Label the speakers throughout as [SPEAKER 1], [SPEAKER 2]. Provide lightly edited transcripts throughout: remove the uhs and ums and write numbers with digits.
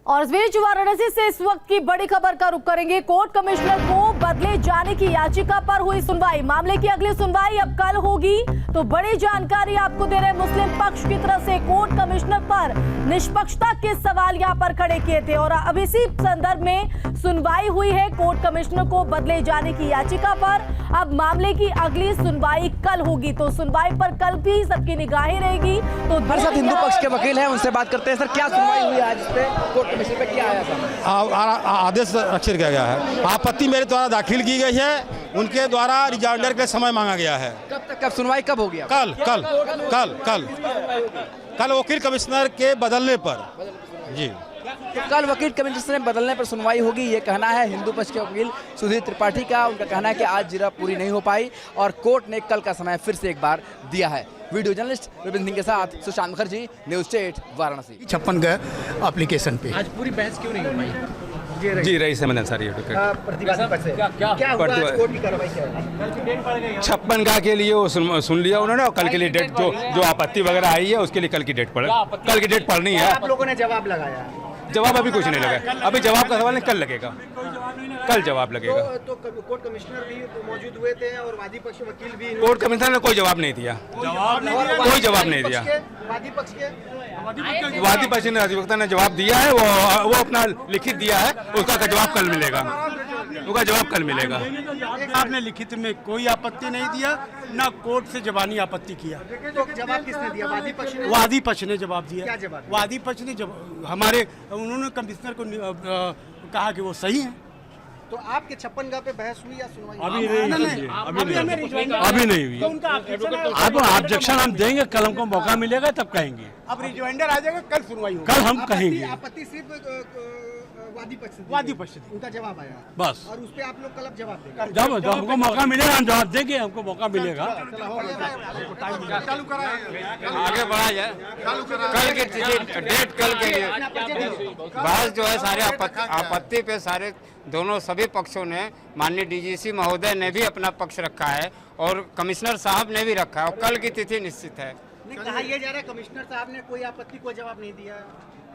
[SPEAKER 1] और इस बीच वाराणसी से इस वक्त की बड़ी खबर का रुख करेंगे। कोर्ट कमिश्नर को बदले जाने की याचिका पर हुई सुनवाई। मामले की अगली सुनवाई अब कल होगी। तो बड़ी जानकारी आपको दे रहे मुस्लिम पक्ष की तरफ से। कोर्ट कमिश्नर पर निष्पक्षता के सवाल यहां पर खड़े किए थे और अब इसी संदर्भ में सुनवाई हुई है कोर्ट कमिश्नर को बदले जाने की याचिका पर। अब मामले की अगली सुनवाई कल होगी। तो सुनवाई पर कल भी सबकी निगाहें रहेगी। तो
[SPEAKER 2] हमारे साथ हिंदू पक्ष के वकील हैं, उनसे बात करते हैं। सर, क्या सुनवाई हुई आज पे कोर्ट कमिश्नर पे, क्या आया था?
[SPEAKER 3] आदेश रक्षित किया गया है। आपत्ति मेरे द्वारा दाखिल की गई है, उनके द्वारा रिजाइंडर के समय मांगा गया है।
[SPEAKER 2] कब तक, कब सुनवाई कब होगी?
[SPEAKER 3] कल कल कल कल कल वकील कमिश्नर के बदलने पर जी।
[SPEAKER 2] तो कल वकील कमिश्नर ने बदलने पर सुनवाई होगी, ये कहना है हिंदू पक्ष के वकील सुधीर त्रिपाठी का। उनका कहना है कि आज जिरह पूरी नहीं हो पाई और कोर्ट ने कल का समय फिर से एक बार दिया है। वीडियो जर्नलिस्ट विपिन सिंह के साथ सुशांत मुखर्जी, न्यूज़ स्टेट वाराणसी।
[SPEAKER 4] 56 का एप्लीकेशन पे
[SPEAKER 2] आज पूरी बहस क्यों नहीं हो पाई?
[SPEAKER 5] जी रईस अहमद अंसारी
[SPEAKER 2] प्रतिवादी पक्ष से क्या हुआ? आज कोर्ट की कार्रवाई क्या है?
[SPEAKER 5] 56 का के लिए वो सुन लिया उन्होंने और कल के लिए डेट जो आपत्ति वगैरह आई है उसके लिए कल की डेट कल की डेट पढ़नी है।
[SPEAKER 2] आप लोगों ने जवाब लगाया?
[SPEAKER 5] जवाब अभी कुछ नहीं लगा, अभी जवाब का सवाल नहीं, कल लगेगा, कल जवाब लगेगा।
[SPEAKER 2] तो कोर्ट कमिश्नर भी मौजूद हुए थे और वादी पक्ष वकील भी।
[SPEAKER 5] कोर्ट कमिश्नर ने कोई जवाब नहीं दिया, कोई जवाब नहीं दिया।
[SPEAKER 2] वादी पक्ष के
[SPEAKER 5] वादी पक्ष ने अधिवक्ता ने जवाब दिया है, वो अपना लिखित दिया है, उसका जवाब कल मिलेगा, उसका जवाब कल मिलेगा।
[SPEAKER 6] आपने लिखित में कोई आपत्ति नहीं दिया, ना कोर्ट से जबानी आपत्ति किया।
[SPEAKER 2] तो जवाब किसने दिया? वादी पक्ष ने?
[SPEAKER 6] वादी पक्ष ने जवाब दिया।
[SPEAKER 2] क्या जवाब?
[SPEAKER 6] वादी पक्ष ने हमारे उन्होंने कमिश्नर को कहा कि वो सही है।
[SPEAKER 2] तो आपके 56 पे बहस हुई या सुनवाई?
[SPEAKER 6] अभी नहीं हुई। अब ऑब्जेक्शन हम देंगे, कल हमको मौका मिलेगा तब कहेंगे। अब रिजॉइंडर आ जाएगा, कल सुनवाई होगी, कल हम कहेंगे।
[SPEAKER 2] आपत्ति सिर्फ
[SPEAKER 6] वादी पक्ष
[SPEAKER 2] उनका जवाब आया
[SPEAKER 6] बस,
[SPEAKER 2] और उस पे आप लोग कल जवाब देंगे।
[SPEAKER 6] जब हमको मौका मिलेगा हम जवाब देंगे, हमको मौका मिलेगा।
[SPEAKER 5] आगे बढ़ा जाए, कल की डेट कल के लिए बहस जो है सारे आपत्ति पे सारे दोनों सभी पक्षों ने, माननीय डीजीसी महोदय ने भी अपना पक्ष रखा है और कमिश्नर साहब ने भी रखा है और कल की तिथि निश्चित है।
[SPEAKER 2] कहा यह जा रहा है कमिश्नर साहब ने कोई आपत्ति को जवाब नहीं दिया।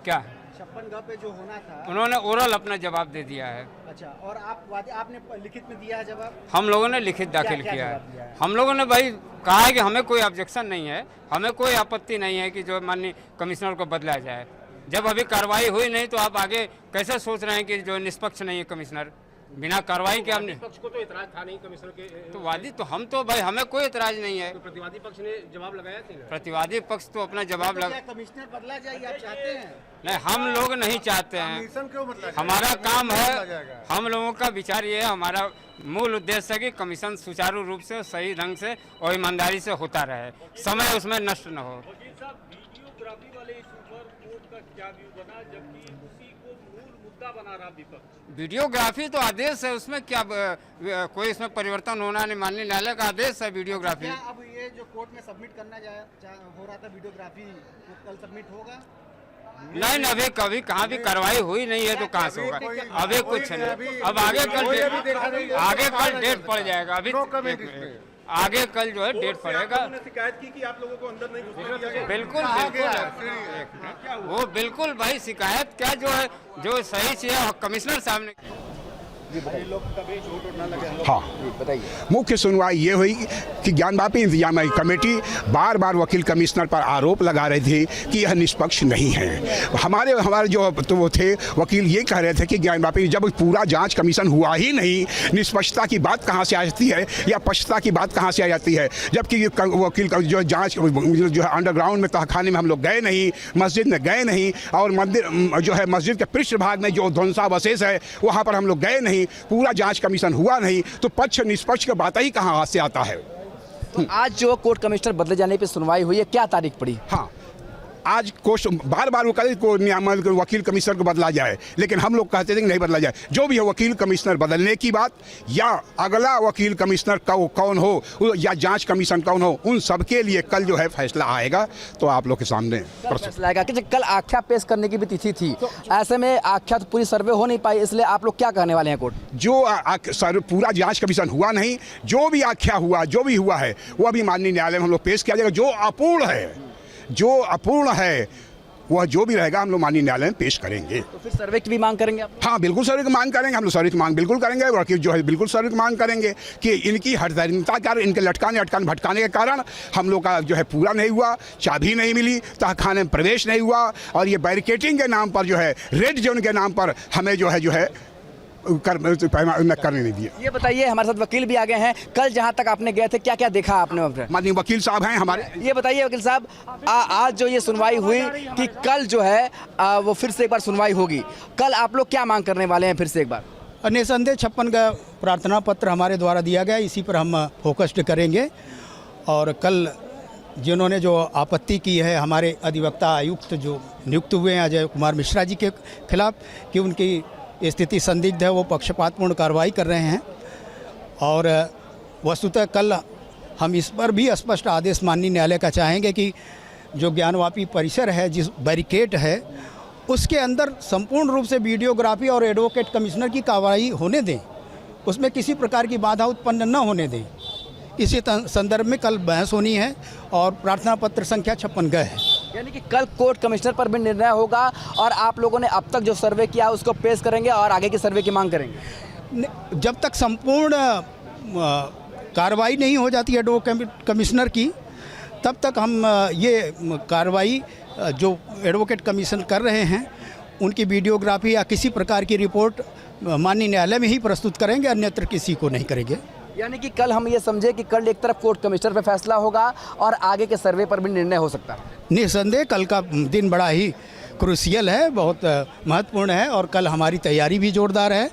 [SPEAKER 5] क्या
[SPEAKER 2] 56 पे जो होना था
[SPEAKER 5] उन्होंने ओरल अपना जवाब दे दिया है।
[SPEAKER 2] अच्छा, और आपने लिखित में दिया है जवाब?
[SPEAKER 5] हम लोगों ने लिखित दाखिल किया है। हम लोगों ने भाई कहा है कि हमें कोई ऑब्जेक्शन नहीं है, हमें कोई आपत्ति नहीं है कि जो माननीय कमिश्नर को बदला जाए। जब अभी कार्रवाई हुई नहीं तो आप आगे कैसे सोच रहे हैं कि जो निष्पक्ष नहीं है कमिश्नर? बिना कार्रवाई के हमने
[SPEAKER 7] पक्ष को तो इतराज था नहीं कमिश्नर के,
[SPEAKER 5] तो वादी तो हम तो भाई हमें कोई इतराज नहीं है।
[SPEAKER 7] तो प्रतिवादी पक्ष ने जवाब लगाया था।
[SPEAKER 5] प्रतिवादी पक्ष तो अपना जवाब लगा।
[SPEAKER 2] कमिश्नर बदला जाए आप चाहते हैं?
[SPEAKER 5] नहीं, हम लोग नहीं चाहते हैं। हमारा काम है, हम लोगों का विचार ये है, हमारा मूल उद्देश्य है कि कमीशन सुचारू रूप से, सही ढंग से और ईमानदारी से होता रहे, समय उसमें नष्ट न हो। वीडियोग्राफी तो आदेश है, उसमें क्या कोई इसमें परिवर्तन होना नहीं, माननीय न्यायालय का आदेश है वीडियोग्राफी।
[SPEAKER 2] अब ये जो कोर्ट में सबमिट करना हो रहा था वीडियोग्राफी, कल सबमिट होगा?
[SPEAKER 5] नहीं, अभी कभी कहाँ भी कार्रवाई हुई नहीं है तो कहाँ से होगा? अभी कुछ नहीं, अब आगे कल डेट पड़ जाएगा। अभी आगे कल जो है डेट पड़ेगा।
[SPEAKER 7] शिकायत की कि आप लोगों को अंदर नहीं घुसने दिया गया।
[SPEAKER 5] बिल्कुल बिल्कुल, वो बिल्कुल भाई शिकायत क्या जो है, जो सही चीज है कमिश्नर साहब ने।
[SPEAKER 4] हाँ,
[SPEAKER 2] बताइए।
[SPEAKER 4] मुख्य सुनवाई ये हुई कि ज्ञानवापी इंतजाम कमेटी बार बार वकील कमिश्नर पर आरोप लगा रही थी कि यह निष्पक्ष नहीं है। हमारे जो तो वो थे वकील ये कह रहे थे कि ज्ञानवापी जब पूरा जांच कमीशन हुआ ही नहीं, निष्पक्षता की बात कहाँ से आ जाती है या पक्षता की बात कहाँ से आ जाती है? जबकि वकील का जो जाँच जो है अंडरग्राउंड में तहखाने में हम लोग गए नहीं, मस्जिद में गए नहीं, और मंदिर जो है मस्जिद के पृष्ठ भाग में जो ध्वंसावशेष है वहाँ पर हम लोग गए नहीं, पूरा जांच कमीशन हुआ नहीं, तो पक्ष निष्पक्ष का बात ही कहाँ से आता है?
[SPEAKER 2] आज जो कोर्ट कमिश्नर बदले जाने पे सुनवाई हुई है, क्या तारीख पड़ी?
[SPEAKER 4] हाँ, आज बार बार वो कहे को वकील कमिश्नर को बदला जाए, लेकिन हम लोग कहते थे कि नहीं बदला जाए। जो भी है वकील कमिश्नर बदलने की बात, या अगला वकील कमिश्नर कौन हो या जांच कमीशन कौन हो, उन सब के लिए कल जो है फैसला आएगा। तो आप लोग के सामने
[SPEAKER 2] फैसला आएगा कि कल आख्या पेश करने की भी तिथि थी, ऐसे में आख्या तो पूरी सर्वे हो नहीं पाई, इसलिए आप लोग क्या कहने वाले हैं? कोर्ट जो
[SPEAKER 4] पूरा जांच कमीशन हुआ नहीं, जो भी आख्या हुआ, जो भी हुआ है वो अभी माननीय न्यायालय में हम लोग पेश किया जाएगा। जो अपूर्ण है वह जो भी रहेगा हम लोग माननीय न्यायालय में पेश करेंगे।
[SPEAKER 2] तो फिर सर्वे की भी मांग करेंगे आप?
[SPEAKER 4] हाँ, बिल्कुल सर्वे की मांग करेंगे, हम लोग सर्वे की मांग बिल्कुल करेंगे। वकील जो है बिल्कुल सर्वे की मांग करेंगे कि इनकी हरदरिता के कारण, इनके लटकाने भटकाने के कारण हम लोग का जो है पूरा नहीं हुआ, चाबी नहीं मिली, तहखाने में प्रवेश नहीं हुआ, और ये बैरिकेटिंग के नाम पर जो है, रेड जोन के नाम पर हमें जो है करने नहीं दिए।
[SPEAKER 2] ये बताइए, हमारे साथ वकील भी आ गए हैं, कल जहां तक आपने गए थे क्या क्या देखा आपने वहाँ पर?
[SPEAKER 4] माननीय वकील साहब हैं हमारे।
[SPEAKER 2] ये बताइए वकील साहब, आज जो ये सुनवाई हुई कि कल जो है वो फिर से एक बार सुनवाई होगी, कल आप लोग क्या मांग करने वाले हैं फिर से एक बार?
[SPEAKER 8] निसंदेह 56 का प्रार्थना पत्र हमारे द्वारा दिया गया, इसी पर हम फोकस्ड करेंगे। और कल जिन्होंने जो आपत्ति की है हमारे अधिवक्ता आयुक्त जो नियुक्त हुए हैं अजय कुमार मिश्रा जी के खिलाफ कि उनकी स्थिति संदिग्ध है, वो पक्षपातपूर्ण कार्रवाई कर रहे हैं। और वस्तुतः कल हम इस पर भी स्पष्ट आदेश माननीय न्यायालय का चाहेंगे कि जो ज्ञानवापी परिसर है, जिस बैरिकेड है, उसके अंदर संपूर्ण रूप से वीडियोग्राफी और एडवोकेट कमिश्नर की कार्रवाई होने दें, उसमें किसी प्रकार की बाधा उत्पन्न न होने दें। इसी संदर्भ में कल बहस होनी है और प्रार्थना पत्र संख्या 56 है।
[SPEAKER 2] यानी कि कल कोर्ट कमिश्नर पर भी निर्णय होगा और आप लोगों ने अब तक जो सर्वे किया उसको पेश करेंगे और आगे की सर्वे की मांग करेंगे?
[SPEAKER 8] जब तक संपूर्ण कार्रवाई नहीं हो जाती है एडवोकेट कमिश्नर की, तब तक हम ये कार्रवाई जो एडवोकेट कमीशन कर रहे हैं उनकी वीडियोग्राफी या किसी प्रकार की रिपोर्ट माननीय न्यायालय में ही प्रस्तुत करेंगे, अन्यत्र किसी को नहीं करेंगे।
[SPEAKER 2] यानी कि कल हम ये समझे कि कल एक तरफ कोर्ट कमिश्नर पे फैसला होगा और आगे के सर्वे पर भी निर्णय हो सकता है।
[SPEAKER 8] निसंदेह कल का दिन बड़ा ही क्रूशियल है, बहुत महत्वपूर्ण है, और कल हमारी तैयारी भी जोरदार है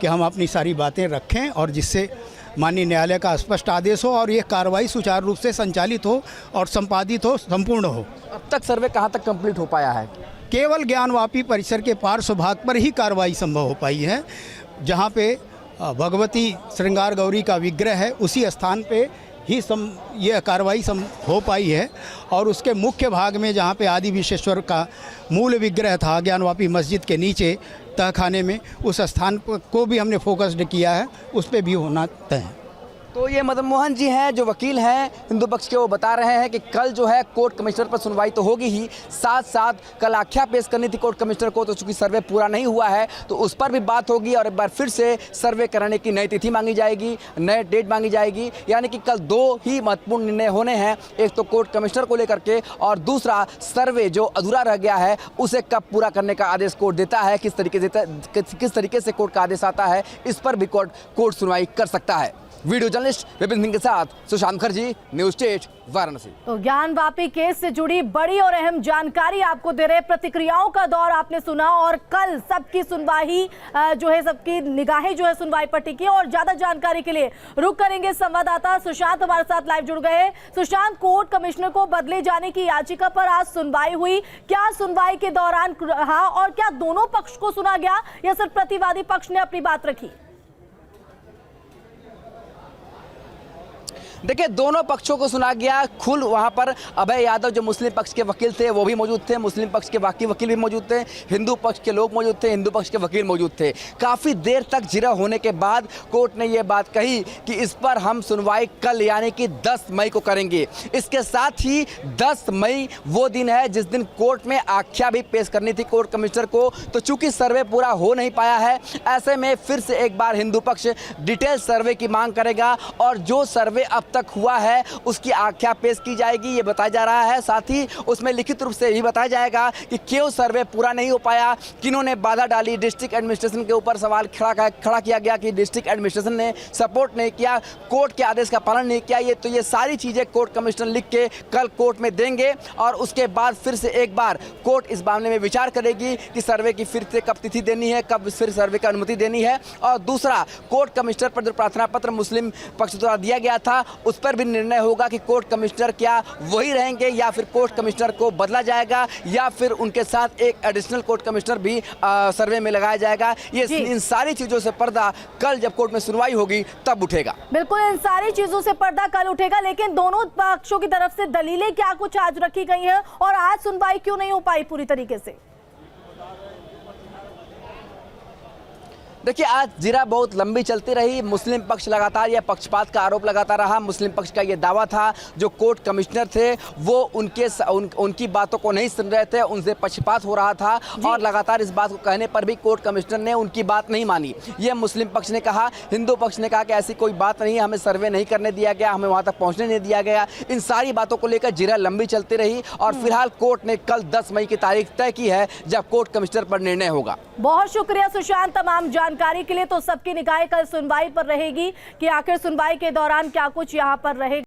[SPEAKER 8] कि हम अपनी सारी बातें रखें और जिससे माननीय न्यायालय का स्पष्ट आदेश हो और ये कार्रवाई सुचारू रूप से संचालित हो और संपादित हो, संपूर्ण हो।
[SPEAKER 2] अब तक सर्वे कहाँ तक कंप्लीट हो पाया है?
[SPEAKER 8] केवल ज्ञानवापी परिसर के पार्श्व भाग पर ही कार्रवाई संभव हो पाई है, जहाँ पे भगवती श्रृंगार गौरी का विग्रह है, उसी स्थान पे ही यह कार्रवाई हो पाई है। और उसके मुख्य भाग में जहाँ पे आदि विश्वेश्वर का मूल विग्रह था ज्ञानवापी मस्जिद के नीचे तहखाने में, उस स्थान को भी हमने फोकस्ड किया है, उस पर भी होना तय है।
[SPEAKER 2] तो ये मदन मोहन जी हैं जो वकील हैं हिंदू पक्ष के, वो बता रहे हैं कि कल जो है कोर्ट कमिश्नर पर सुनवाई तो होगी ही, साथ साथ कल आख्या पेश करनी थी कोर्ट कमिश्नर को, तो चूंकि सर्वे पूरा नहीं हुआ है तो उस पर भी बात होगी और एक बार फिर से सर्वे कराने की नई तिथि मांगी जाएगी, नए डेट मांगी जाएगी। यानी कि कल दो ही महत्वपूर्ण निर्णय होने हैं, एक तो कोर्ट कमिश्नर को लेकर के और दूसरा सर्वे जो अधूरा रह गया है उसे कब पूरा करने का आदेश कोर्ट देता है, किस तरीके से कोर्ट का आदेश आता है, इस पर भी कोर्ट सुनवाई कर सकता है। वीडियो जर्नलिस्ट विपिन सिंह के साथ सुशांत मुखर्जी, न्यूज स्टेट, वाराणसी। तो ज्ञानवापी केस से जुड़ी बड़ी और अहम जानकारी आपको दे रहे, प्रतिक्रियाओं का दौर आपने सुना और कल सबकी सुनवाई जो है, सबकी निगाहें जो है सुनवाई पर टिकी। और ज्यादा जानकारी के लिए रुक करेंगे संवाददाता सुशांत हमारे साथ लाइव जुड़ गए। सुशांत, कोर्ट कमिश्नर को बदले जाने की याचिका पर आज सुनवाई हुई, क्या सुनवाई के दौरान रहा और क्या दोनों पक्ष को सुना गया या सिर्फ प्रतिवादी पक्ष ने अपनी बात रखी? देखिए, दोनों पक्षों को सुना गया। खुल वहां पर अभय यादव जो मुस्लिम पक्ष के वकील थे वो भी मौजूद थे, मुस्लिम पक्ष के बाकी वकील भी मौजूद थे, हिंदू पक्ष के लोग मौजूद थे, हिंदू पक्ष के वकील मौजूद थे। काफ़ी देर तक जिरह होने के बाद कोर्ट ने ये बात कही कि इस पर हम सुनवाई कल यानी कि 10 मई को करेंगे। इसके साथ ही 10 मई वो दिन है जिस दिन कोर्ट में आख्या भी पेश करनी थी कोर्ट कमिश्नर को। तो चूंकि सर्वे पूरा हो नहीं पाया है, ऐसे में फिर से एक बार हिंदू पक्ष डिटेल सर्वे की मांग करेगा और जो सर्वे अब तक हुआ है उसकी आख्या पेश की जाएगी, ये बताया जा रहा है। साथ ही उसमें लिखित रूप से भी बताया जाएगा कि क्यों सर्वे पूरा नहीं हो पाया, किन्होंने बाधा डाली। डिस्ट्रिक्ट एडमिनिस्ट्रेशन के ऊपर सवाल खड़ा किया गया कि डिस्ट्रिक्ट एडमिनिस्ट्रेशन ने सपोर्ट नहीं किया, कोर्ट के आदेश का पालन नहीं किया। ये सारी चीज़ें कोर्ट कमिश्नर लिख के कल कोर्ट में देंगे और उसके बाद फिर से एक बार कोर्ट इस मामले में विचार करेगी कि सर्वे की फिर से कब तिथि देनी है, कब फिर सर्वे की अनुमति देनी है। और दूसरा, कोर्ट कमिश्नर पर जो प्रार्थना पत्र मुस्लिम पक्ष द्वारा दिया गया था उस पर भी निर्णय होगा कि कोर्ट कमिश्नर क्या वही रहेंगे या फिर कोर्ट कमिश्नर को बदला जाएगा या फिर उनके साथ एक एडिशनल कोर्ट कमिश्नर भी सर्वे में लगाया जाएगा। ये इन सारी चीजों से पर्दा कल जब कोर्ट में सुनवाई होगी तब उठेगा। बिल्कुल, इन सारी चीजों से पर्दा कल उठेगा, लेकिन दोनों पक्षों की तरफ से दलीलें क्या कुछ आज रखी गई हैं और आज सुनवाई क्यों नहीं हो पाई पूरी तरीके से? देखिए, आज जिरा बहुत लंबी चलती रही। मुस्लिम पक्ष लगातार यह पक्षपात का आरोप लगाता रहा। मुस्लिम पक्ष का यह दावा था जो कोर्ट कमिश्नर थे वो उनकी बातों को नहीं सुन रहे थे, उनसे पक्षपात हो रहा था और लगातार इस बात को कहने पर भी कोर्ट कमिश्नर ने उनकी बात नहीं मानी। यह मुस्लिम पक्ष ने कहा। हिंदू पक्ष ने कहा कि ऐसी कोई बात नहीं, हमें सर्वे नहीं करने दिया गया, हमें वहां तक पहुंचने नहीं दिया गया। इन सारी बातों को लेकर जिरा लंबी चलती रही और फिलहाल कोर्ट ने कल 10 मई की तारीख तय की है जब कोर्ट कमिश्नर पर निर्णय होगा।
[SPEAKER 1] बहुत शुक्रिया सुशांत तमाम जानकारी के लिए। तो सबकी निगाहें कल सुनवाई पर रहेगी कि आखिर सुनवाई के दौरान क्या कुछ यहाँ पर रहेगा।